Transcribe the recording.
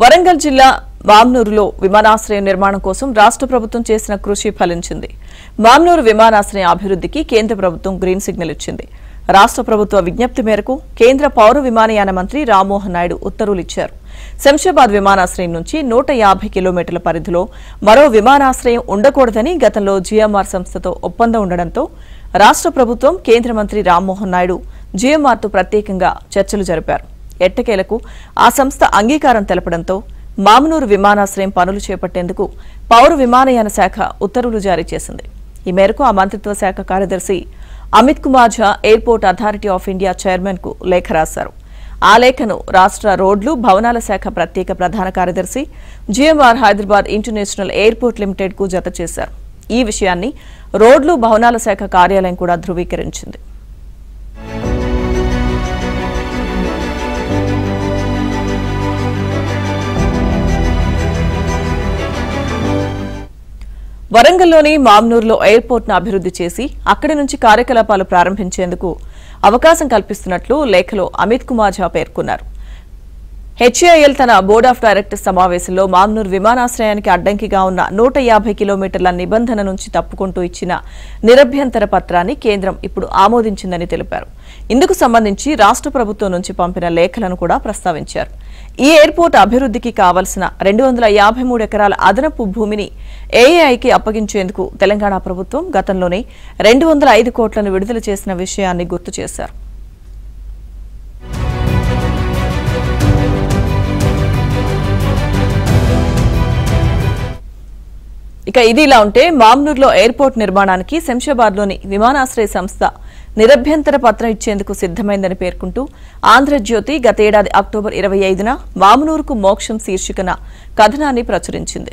వరంగల్ జిల్లా మామ్నూరులో విమానాశ్రయం నిర్మాణం కోసం రాష్ట్ర ప్రభుత్వం చేసిన కృషి ఫలించింది. మామ్నూరు విమానాశ్రయం అభివృద్ధికి కేంద్ర ప్రభుత్వం గ్రీన్ సిగ్నల్ ఇచ్చింది. రాష్ట్ర ప్రభుత్వ విజ్ఞప్తి మేరకు కేంద్ర పౌర విమానయాన మంత్రి రామ్మోహన్ నాయుడు ఉత్తర్వులు ఇచ్చారు. శంషాబాద్ విమానాశ్రయం నుంచి 150 కిలోమీటర్ల పరిధిలో మరో విమానాశ్రయం ఉండకూడదని గతంలో జీఎంఆర్ సంస్థతో ఒప్పందం ఉండడంతో రాష్ట్ర ప్రభుత్వం కేంద్ర మంత్రి రామ్మోహన్ నాయుడు జీఎంఆర్తో ప్రత్యేకంగా చర్చలు జరిపారు. ఎట్టకేలకు ఆ సంస్థ అంగీకారం తెలపడంతో మామ్నూరు విమానాశ్రయం పనులు చేపట్టేందుకు పౌర విమానయాన శాఖ ఉత్తర్వులు జారీ చేసింది. ఈ మేరకు ఆ మంత్రిత్వ శాఖ కార్యదర్శి Amit Kumar Jha airport authority of India chairman కు లేఖ రాశారు. ఆ లేఖను రాష్ట్ర రోడ్లు భవనాల శాఖ ప్రత్యేక ప్రధాన కార్యదర్శి GMR Hyderabad international airport limited కు జత చేశారు. ఈ విషయాన్ని రోడ్లు భవనాల శాఖ కార్యాలయం కూడా ధృవీకరించింది. వరంగల్లోని మామ్నూరులో ఎయిర్పోర్ట్ను అభివృద్ధి చేసి అక్కడి నుంచి కార్యకలాపాలు ప్రారంభించేందుకు అవకాశం కల్పిస్తున్నట్లు లేఖలో అమిత్ కుమార్ ఝా పేర్కొన్నారు. హెచ్ఏఎల్ తన బోర్డ్ ఆఫ్ డైరెక్టర్స్ సమావేశంలో మామ్నూరు విమానాశ్రయానికి అడ్డంకిగా ఉన్న 150 కిలోమీటర్ల నిబంధన నుంచి తప్పుకుంటూ ఇచ్చిన నిరభ్యంతర పత్రాన్ని కేంద్రం ఇప్పుడు ఆమోదించిందని తెలిపారు. ఇందుకు సంబంధించి రాష్ట్ర ప్రభుత్వం నుంచి పంపిన లేఖలను కూడా ప్రస్తావించారు. ఈ ఎయిర్పోర్ట్ అభివృద్ధికి కావలసిన 253 ఎకరాల అదనపు భూమిని ఏఐఐకి అప్పగించేందుకు తెలంగాణ ప్రభుత్వం గతంలోనే 205 కోట్లను విడుదల చేసిన విషయాన్ని గుర్తు చేశారు. ఇక ఇది ఇలా ఉంటే మామ్నూరులో ఎయిర్పోర్ట్ నిర్మాణానికి శంషాబాద్లోని విమానాశ్రయ సంస్థ నిరభ్యంతర పత్రం ఇచ్చేందుకు సిద్దమైందని పేర్కొంటూ ఆంధ్రజ్యోతి గతేడాది అక్టోబర్ 25న మామ్నూరుకు మోక్షం శీర్షికన కథనాన్ని ప్రచురించింది.